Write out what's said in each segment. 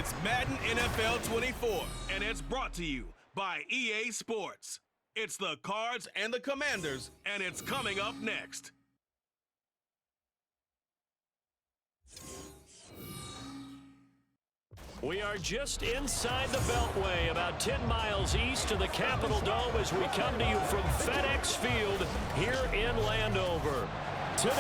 It's Madden NFL 24, and it's brought to you by EA Sports. It's the Cards and the Commanders, and it's coming up next. We are just inside the Beltway, about 10 miles east of the Capitol Dome as we come to you from FedEx Field here in Landover. Today,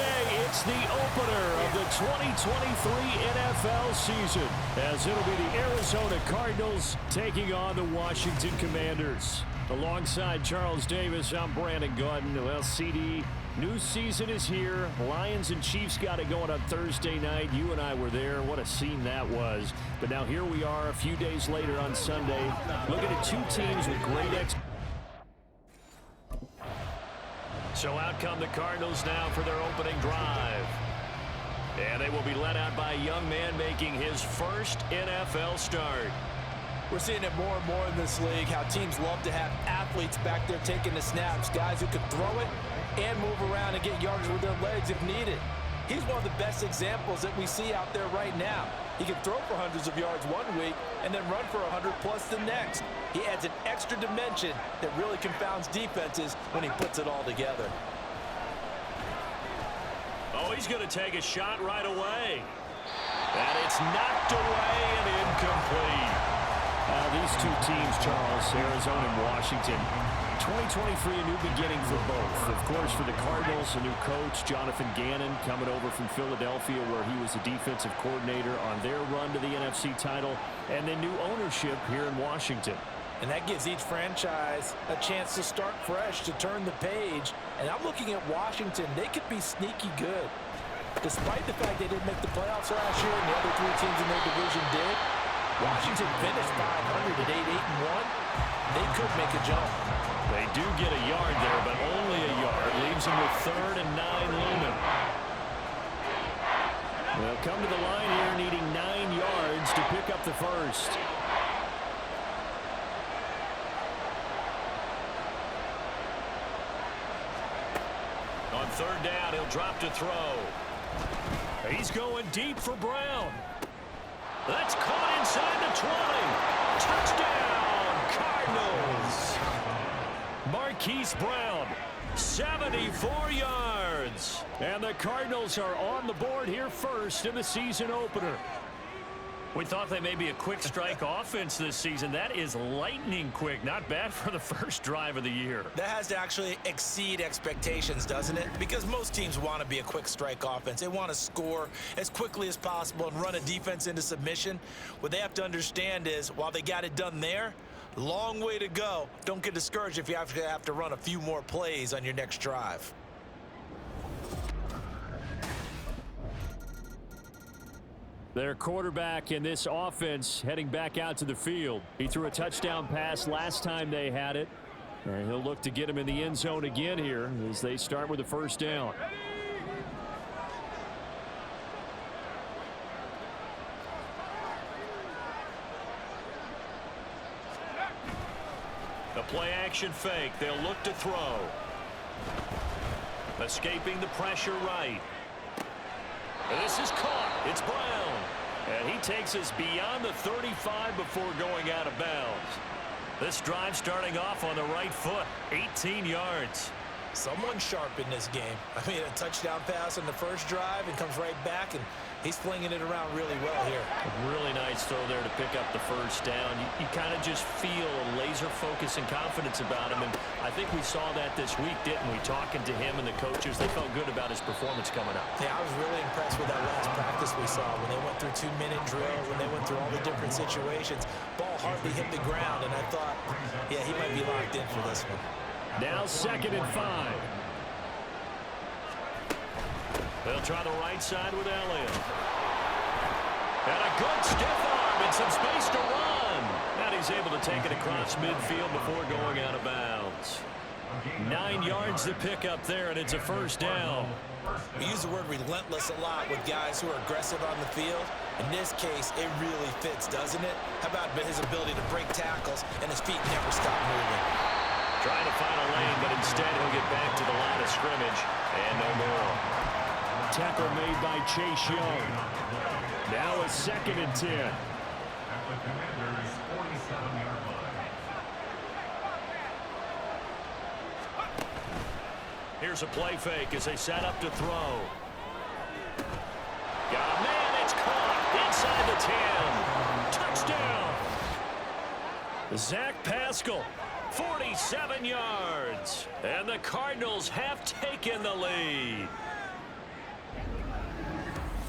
it's the opener of the 2023 NFL season, as it'll be the Arizona Cardinals taking on the Washington Commanders. Alongside Charles Davis, I'm Brandon Gaudin. Well, CD, new season is here. Lions and Chiefs got it going on Thursday night. You and I were there. What a scene that was. But now here we are a few days later on Sunday, looking at two teams with great So out come the Cardinals now for their opening drive. And they will be led out by a young man making his first NFL start. We're seeing it more and more in this league, how teams love to have athletes back there taking the snaps, guys who can throw it and move around and get yards with their legs if needed. He's one of the best examples that we see out there right now. He can throw for hundreds of yards one week and then run for 100+ the next. He adds an extra dimension that really confounds defenses when he puts it all together. Oh, he's going to take a shot right away. And it's knocked away and incomplete. These two teams, Charles, Arizona and Washington, 2023, a new beginning for both. Of course, for the Cardinals, a new coach, Jonathan Gannon, coming over from Philadelphia, where he was the defensive coordinator on their run to the NFC title, and then new ownership here in Washington. And that gives each franchise a chance to start fresh, to turn the page. And I'm looking at Washington. They could be sneaky good. Despite the fact they didn't make the playoffs last year and the other three teams in their division did, Washington finished 500 at 8-1. They could make a jump. They do get a yard there, but only a yard. Leaves them with 3rd and 9 looming. They'll come to the line here needing 9 yards to pick up the first. On 3rd down, he'll drop to throw. He's going deep for Brown. That's caught inside the 20. Touchdown, Cardinals. Marquise Brown, 74 yards. And the Cardinals are on the board here first in the season opener. We thought they may be a quick strike offense this season. That is lightning quick. Not bad for the first drive of the year. That has to actually exceed expectations, doesn't it? Because most teams want to be a quick strike offense. They want to score as quickly as possible and run a defense into submission. What they have to understand is, while they got it done there, long way to go. Don't get discouraged if you have to run a few more plays on your next drive. Their quarterback in this offense heading back out to the field. He threw a touchdown pass last time they had it. And he'll look to get him in the end zone again here as they start with the first down. The play action fake. They'll look to throw. Escaping the pressure right. This is caught. It's Brown. And he takes us beyond the 35 before going out of bounds. This drive starting off on the right foot. 18 yards. Someone sharp in this game. I mean, a touchdown pass on the first drive and comes right back, and he's flinging it around really well here. A really nice throw there to pick up the first down. You kind of just feel a laser focus and confidence about him, and I think we saw that this week, didn't we? Talking to him and the coaches, they felt good about his performance coming up. Yeah, I was really impressed with that last practice we saw when they went through 2-minute drills, when they went through all the different situations. Ball hardly hit the ground, and I thought, yeah, he might be locked in for this one. Now 2nd and 5. They'll try the right side with Elliott. And a good stiff arm and some space to run. And he's able to take it across midfield before going out of bounds. 9 yards to pick up there, and it's a first down. We use the word relentless a lot with guys who are aggressive on the field. In this case, it really fits, doesn't it? How about his ability to break tackles and his feet never stop moving? Trying to find a lane, but instead he'll get back to the line of scrimmage. And no more. Tackle made by Chase Young. Now a 2nd and 10. the Commanders' 47-yard line. Here's a play fake as they set up to throw. Got a man, it's caught inside the 10. Touchdown. Zach Pascal, 47 yards. And the Cardinals have taken the lead.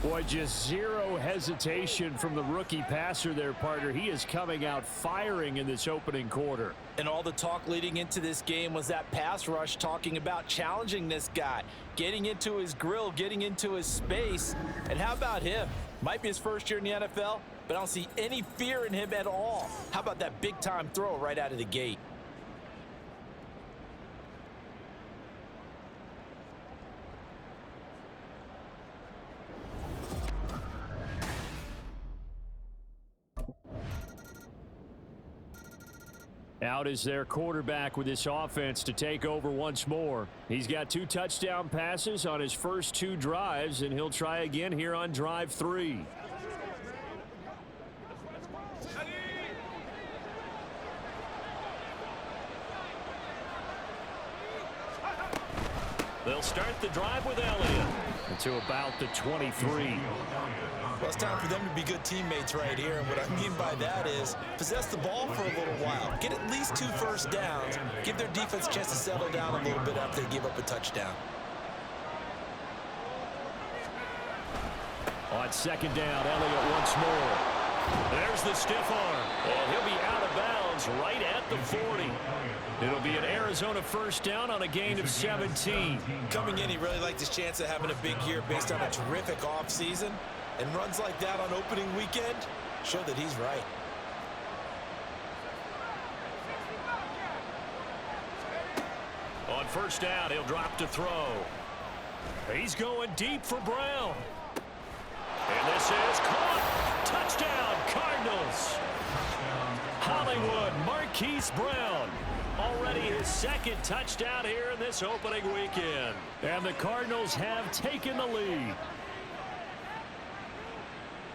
Boy, just zero hesitation from the rookie passer there, partner. He is coming out firing in this opening quarter. And all the talk leading into this game was that pass rush talking about challenging this guy, getting into his grill, getting into his space. And how about him? Might be his first year in the NFL, but I don't see any fear in him at all. How about that big-time throw right out of the gate? Out is their quarterback with this offense to take over once more. He's got 2 touchdown passes on his first 2 drives, and he'll try again here on drive 3. They'll start the drive with Elliott. To about the 23. Well, it's time for them to be good teammates right here. And what I mean by that is possess the ball for a little while. Get at least 2 first downs. Give their defense a chance to settle down a little bit after they give up a touchdown. On second down, Elliott once more. There's the stiff arm. And he'll be out of bounds right at the 40. It'll be an Arizona first down on a gain of 17. Coming in, he really liked his chance of having a big year based on a terrific offseason. And runs like that on opening weekend show that he's right. On first down, he'll drop to throw. He's going deep for Brown. And this is caught. Touchdown, Cardinals. Hollywood Marquise Brown. Already his second touchdown here in this opening weekend. And the Cardinals have taken the lead.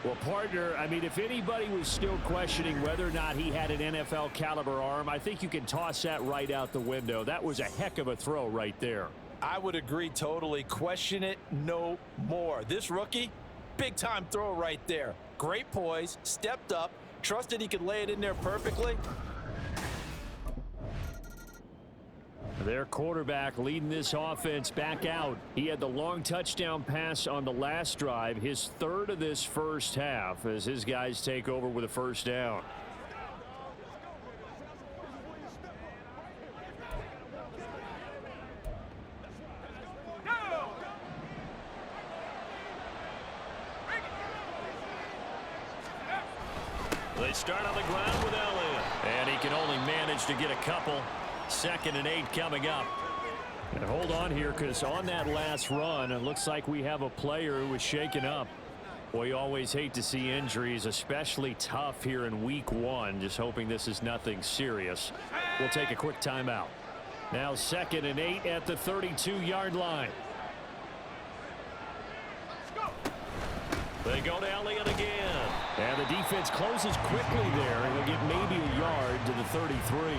Well, partner, I mean, if anybody was still questioning whether or not he had an NFL caliber arm, I think you can toss that right out the window. That was a heck of a throw right there. I would agree totally. Question it no more. This rookie, big-time throw right there. Great poise, stepped up, trusted he could lay it in there perfectly. Their quarterback leading this offense back out. He had the long touchdown pass on the last drive, his 3rd of this first half, as his guys take over with a first down. They start on the ground with Elliott. And he can only manage to get a couple. 2nd and 8 coming up. And hold on here, because on that last run, it looks like we have a player who was shaken up. Well, you always hate to see injuries, especially tough here in week 1. Just hoping this is nothing serious. We'll take a quick timeout. Now 2nd and 8 at the 32-yard line. They go to Elliott again. And the defense closes quickly there. He'll get maybe a yard to the 33.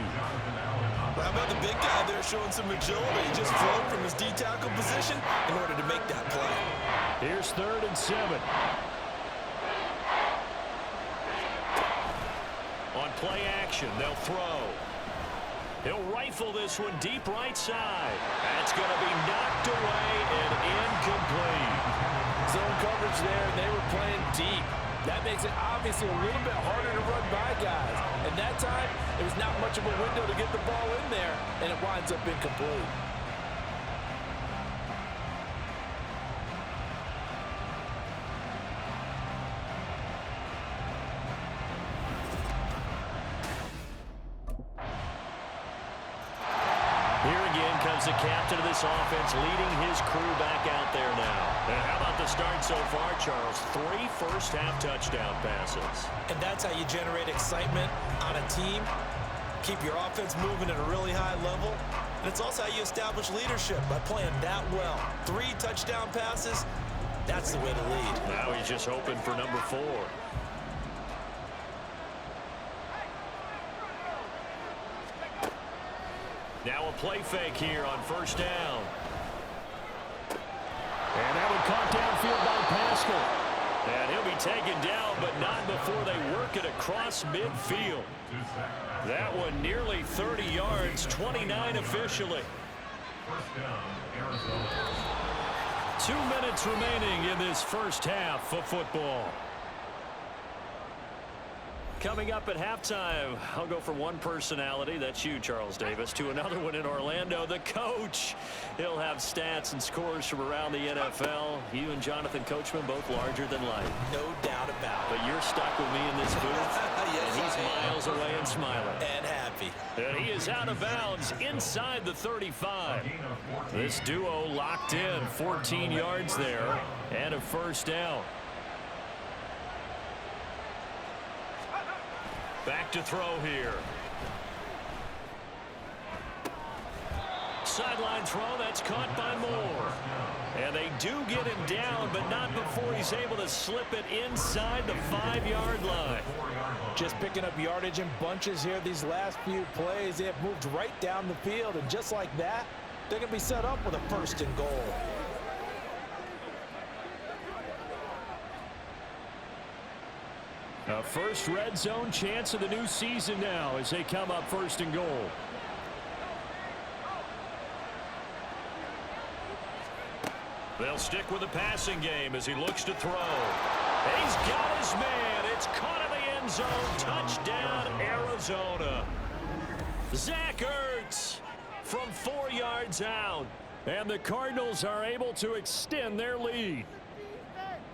How about the big guy there showing some agility? He just flowed from his D-tackle position in order to make that play. Here's 3rd and 7. On play action, they'll throw. He'll rifle this one deep right side. That's going to be knocked away and incomplete. Zone coverage there, and they were playing deep. That makes it obviously a little bit harder to run by guys. And that time, there was not much of a window to get the ball in there, and it winds up incomplete. Here again comes the captain of this offense, leading his crew back out there now. And how about the start so far, Charles? 3 first-half touchdown passes. And that's how you generate excitement on a team, keep your offense moving at a really high level, and it's also how you establish leadership by playing that well. 3 touchdown passes, that's the way to lead. Now he's just hoping for number 4. Now a play fake here on first down. And that one caught downfield by Pascal. And he'll be taken down, but not before they work it across midfield. That one nearly 30 yards, 29 officially. 2 minutes remaining in this first half of football. Coming up at halftime, I'll go from one personality, that's you, Charles Davis, to another one in Orlando, the coach. He'll have stats and scores from around the NFL. You and Jonathan Coachman both larger than life. No doubt about it. But you're stuck with me in this booth, Yes, and he's miles away and smiling. And happy. And he is out of bounds inside the 35. This duo locked in, 14 yards there, and a first down. Back to throw here. Sideline throw, that's caught by Moore. And they do get him down, but not before he's able to slip it inside the 5-yard line. Just picking up yardage in bunches here these last few plays. They have moved right down the field, and just like that, they're going to be set up with a first and goal. A first red zone chance of the new season now as they come up first and goal. They'll stick with the passing game as he looks to throw. He's got his man. It's caught in the end zone. Touchdown, Arizona. Zach Ertz from 4 yards out. And the Cardinals are able to extend their lead.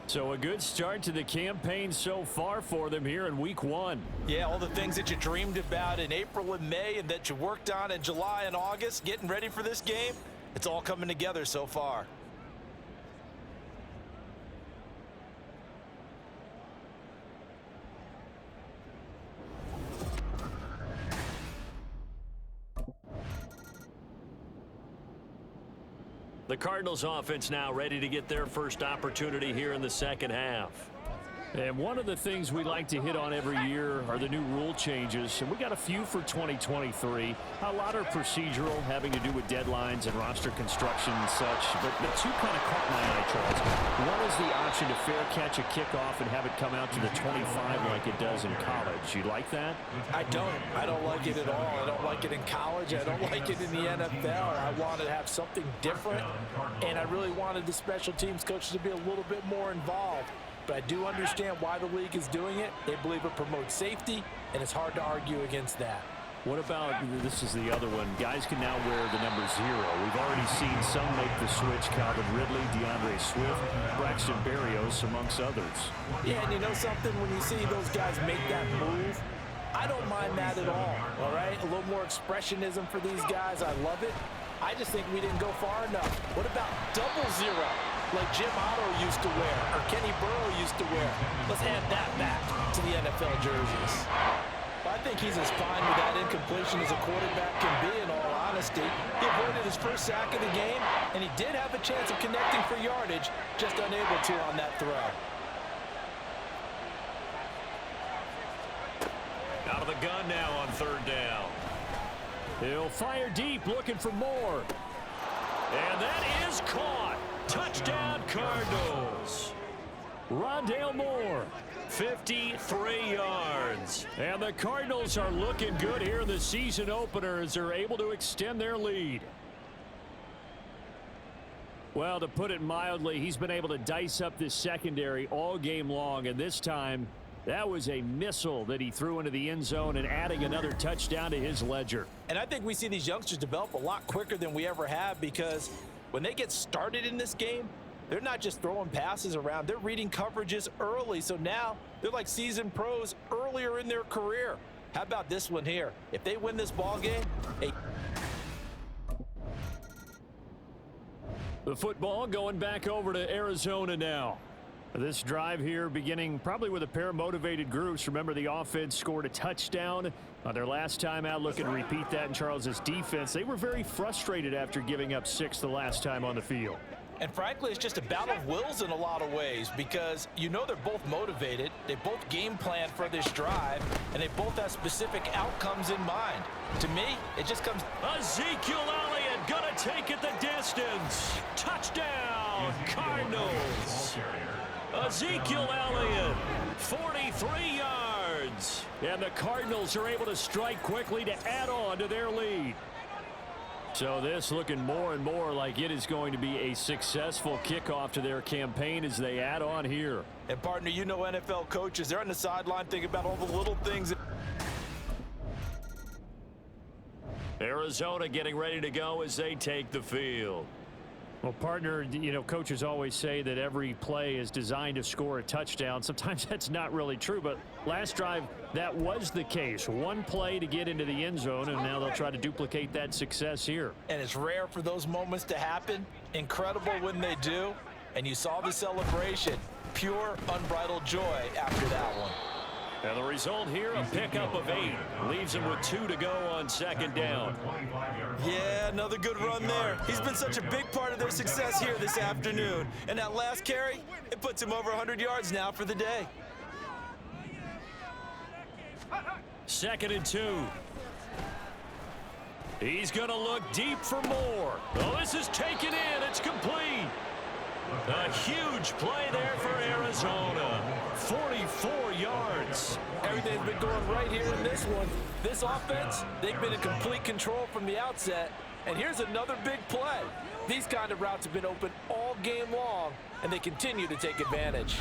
So a good start to the campaign so far for them here in week 1. Yeah, all the things that you dreamed about in April and May and that you worked on in July and August, getting ready for this game, it's all coming together so far. The Cardinals offense now ready to get their first opportunity here in the second half. And one of the things we like to hit on every year are the new rule changes, and we got a few for 2023. A lot are procedural, having to do with deadlines and roster construction and such, but the two kind of caught my eye, Charles. One is the option to fair catch a kickoff and have it come out to the 25 like it does in college. You like that? I don't like it at all. I don't like it in college. I don't like it in the NFL. I wanted to have something different, and I really wanted the special teams coaches to be a little bit more involved. But I do understand why the league is doing it. They believe it promotes safety, and it's hard to argue against that. What about, this is the other one, guys can now wear the number 0. We've already seen some make the switch, Calvin Ridley, DeAndre Swift, Braxton Berrios, amongst others. Yeah, and you know something? When you see those guys make that move, I don't mind that at all right? A little more expressionism for these guys. I love it. I just think we didn't go far enough. What about 00? Like Jim Otto used to wear, or Kenny Burrow used to wear. Let's add that back to the NFL jerseys. I think he's as fine with that incompletion as a quarterback can be, in all honesty. He avoided his first sack of the game, and he did have a chance of connecting for yardage, just unable to on that throw. Out of the gun now on third down. He'll fire deep, looking for more. And that is caught. Touchdown, Cardinals. Rondale Moore. 53 yards. And the Cardinals are looking good here in the season opener as they're able to extend their lead. Well, to put it mildly, he's been able to dice up this secondary all game long, and this time that was a missile that he threw into the end zone and adding another touchdown to his ledger. And I think we see these youngsters develop a lot quicker than we ever have, because when they get started in this game, they're not just throwing passes around. They're reading coverages early. So now they're like seasoned pros earlier in their career. How about this one here? If they win this ball game, the football going back over to Arizona now. This drive here beginning probably with a pair of motivated groups. Remember, the offense scored a touchdown on their last time out, looking to repeat that in Charles's defense. They were very frustrated after giving up 6 the last time on the field. And frankly, it's just a battle of wills in a lot of ways because you know they're both motivated, they both game plan for this drive, and they both have specific outcomes in mind. To me, it just comes... Ezekiel Elliott gonna take it the distance. Touchdown, Cardinals. Ezekiel Elliott, 43 yards. And the Cardinals are able to strike quickly to add on to their lead. So this looking more and more like it is going to be a successful kickoff to their campaign as they add on here. And partner, you know NFL coaches, they're on the sideline thinking about all the little things. Arizona getting ready to go as they take the field. Well, partner, you know, coaches always say that every play is designed to score a touchdown. Sometimes that's not really true, but last drive, that was the case. One play to get into the end zone, and now they'll try to duplicate that success here. And it's rare for those moments to happen. Incredible when they do. And you saw the celebration. Pure, unbridled joy after that one. And the result here, a pickup of 8. Leaves him with 2 to go on second down. Yeah, another good run there. He's been such a big part of their success here this afternoon. And that last carry, it puts him over 100 yards now for the day. 2nd and 2. He's going to look deep for more. Oh, this is taken in. It's complete. A huge play there for Arizona. 44 yards. Everything's been going right here in this one. This offense, they've been in complete control from the outset. And here's another big play. These kind of routes have been open all game long, and they continue to take advantage.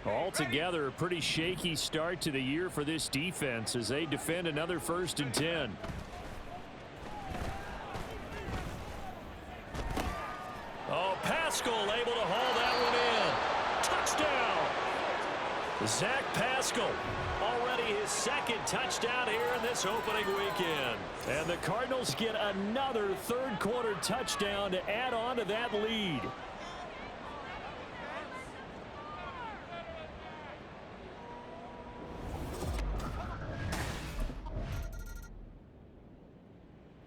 Altogether, a pretty shaky start to the year for this defense as they defend another 1st and 10. Oh, Pascal able to haul that one in. Touchdown. Zach Pascal, already his 2nd touchdown here in this opening weekend. And the Cardinals get another 3rd quarter touchdown to add on to that lead.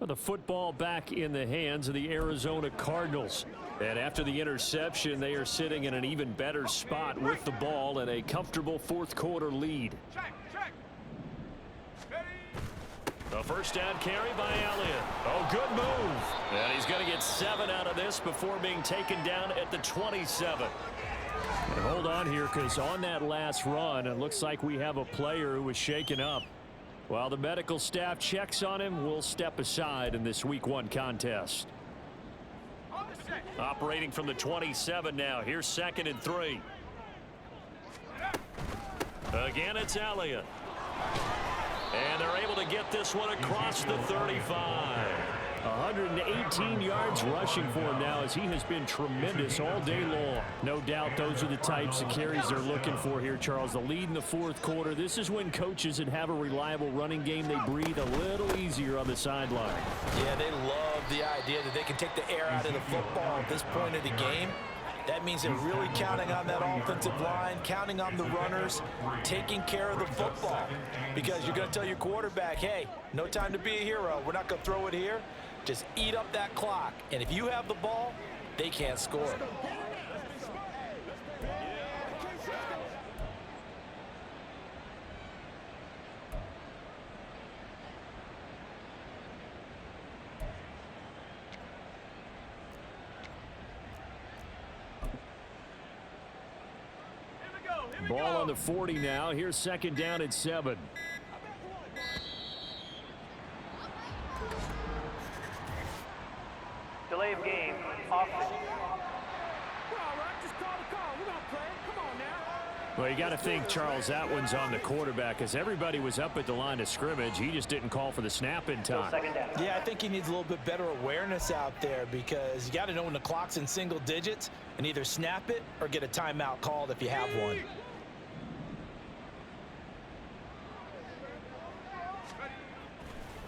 The football back in the hands of the Arizona Cardinals. And after the interception, they are sitting in an even better spot with the ball and a comfortable 4th quarter lead. The first down carry by Elliott. Oh, good move. And he's going to get 7 out of this before being taken down at the 27. And hold on here, because on that last run, it looks like we have a player who was shaken up. While the medical staff checks on him, we'll step aside in this Week 1 contest. Operating from the 27 now. Here's 2nd and 3. Again, it's Elliott. And they're able to get this one across the 35. 118 yards rushing for him now as he has been tremendous all day long. No doubt those are the types of carries they're looking for here, Charles. The lead in the 4th quarter. This is when coaches that have a reliable running game, they breathe a little easier on the sideline. Yeah, they love the idea that they can take the air out of the football at this point of the game. That means they're really counting on that offensive line, counting on the runners, taking care of the football. Because you're going to tell your quarterback, hey, no time to be a hero. We're not going to throw it here. Just eat up that clock. And if you have the ball, they can't score. Ball on the 40 now. Here's 2nd down and 7. Delay of game. Offense. Well, you got to think, Charles, that one's on the quarterback as everybody was up at the line of scrimmage. He just didn't call for the snap in time. Yeah, I think he needs a little bit better awareness out there because you got to know when the clock's in single digits and either snap it or get a timeout called if you have one.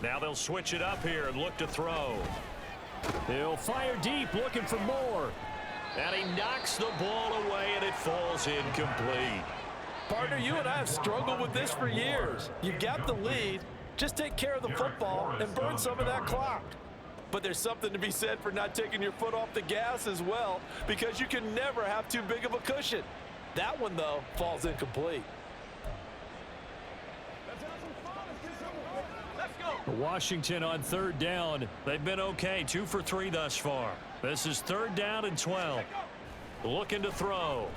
Now they'll switch it up here and look to throw. They'll fire deep, looking for more. And he knocks the ball away, and it falls incomplete. Partner, you and I have struggled with this for years. You've got the lead. Just take care of the football and burn some of that clock. But there's something to be said for not taking your foot off the gas as well, because you can never have too big of a cushion. That one, though, falls incomplete. Washington on third down. They've been okay, 2 for 3 thus far. This is 3rd down and 12. Looking to throw.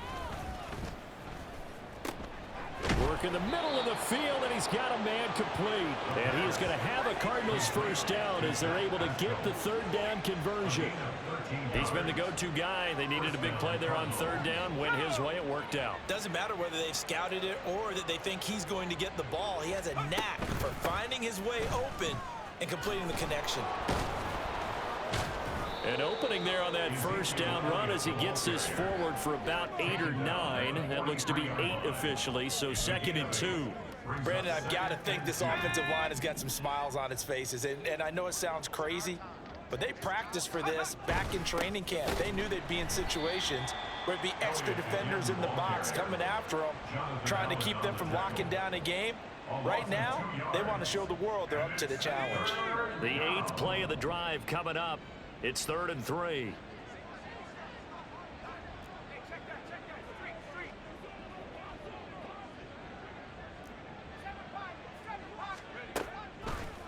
Work in the middle of the field, and he's got a man complete. And he is going to have a Cardinals first down as they're able to get the 3rd down conversion. He's been the go-to guy. They needed a big play there on 3rd down. Went his way. It worked out. Doesn't matter whether they've scouted it or that they think he's going to get the ball. He has a knack for finding his way open and completing the connection. An opening there on that first down run as he gets this forward for about 8 or 9. That looks to be 8 officially, so 2nd and 2. Brandon, I've got to think this offensive line has got some smiles on its faces. And I know it sounds crazy, but they practiced for this back in training camp. They knew they'd be in situations where it'd be extra defenders in the box coming after them, trying to keep them from locking down a game. Right now, they want to show the world they're up to the challenge. The 8th play of the drive coming up. It's 3rd and 3.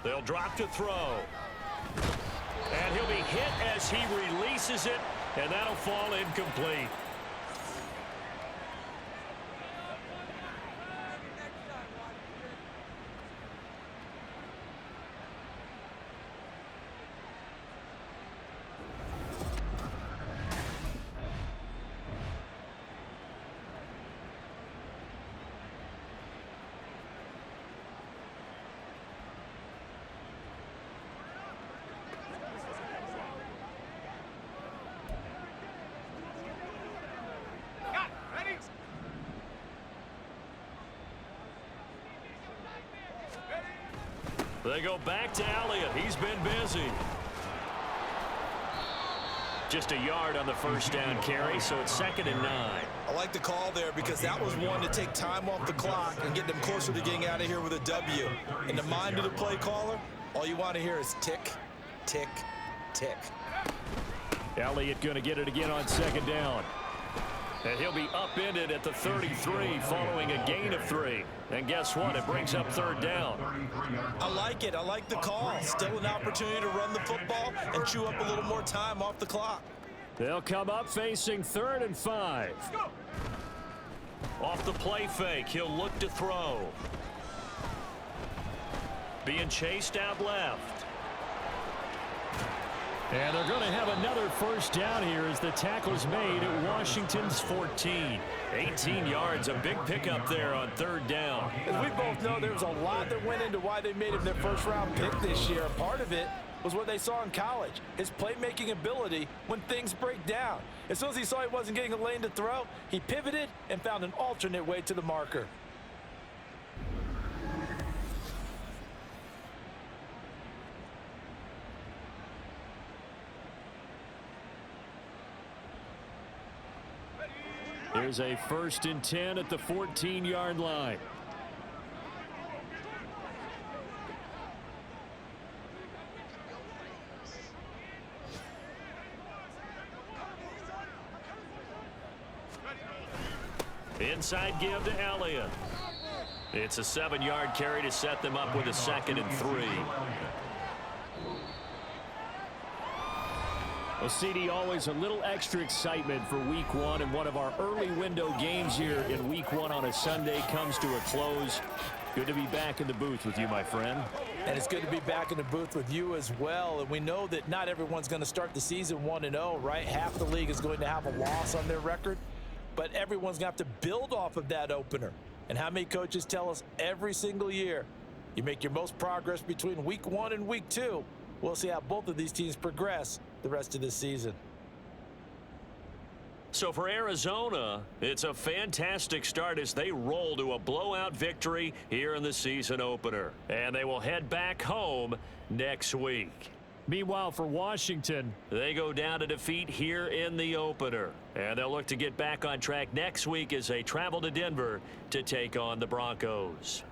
They'll drop to throw. And he'll be hit as he releases it, and that'll fall incomplete. They go back to Elliott. He's been busy. Just a yard on the first down carry, so it's 2nd and 9. I like the call there because that was one to take time off the clock and get them closer to getting out of here with a W. In the mind of the play caller, all you want to hear is tick, tick, tick. Elliott going to get it again on 2nd down. And he'll be upended at the 33 following a gain of 3. And guess what? It brings up 3rd down. I like it. I like the call. Still an opportunity to run the football and chew up a little more time off the clock. They'll come up facing 3rd and 5. Off the play fake, he'll look to throw. Being chased out left. And they're going to have another first down here as the tackle's made at Washington's 14. 18 yards, a big pickup there on 3rd down. As we both know, there was a lot that went into why they made him their first-round pick this year. Part of it was what they saw in college, his playmaking ability when things break down. As soon as he saw he wasn't getting a lane to throw, he pivoted and found an alternate way to the marker. Here's a 1st and 10 at the 14-yard line. Inside give to Elliott. It's a 7-yard carry to set them up with a 2nd and 3. Well, CD, always a little extra excitement for week 1, and one of our early window games here in week 1 on a Sunday comes to a close. Good to be back in the booth with you, my friend. And it's good to be back in the booth with you as well. And we know that not everyone's going to start the season 1-0, right? Half the league is going to have a loss on their record, but everyone's going to have to build off of that opener. And how many coaches tell us every single year, you make your most progress between week 1 and week 2. We'll see how both of these teams progress the rest of this season. So for Arizona, it's a fantastic start as they roll to a blowout victory here in the season opener. And they will head back home next week. Meanwhile, for Washington, they go down to defeat here in the opener. And they'll look to get back on track next week as they travel to Denver to take on the Broncos.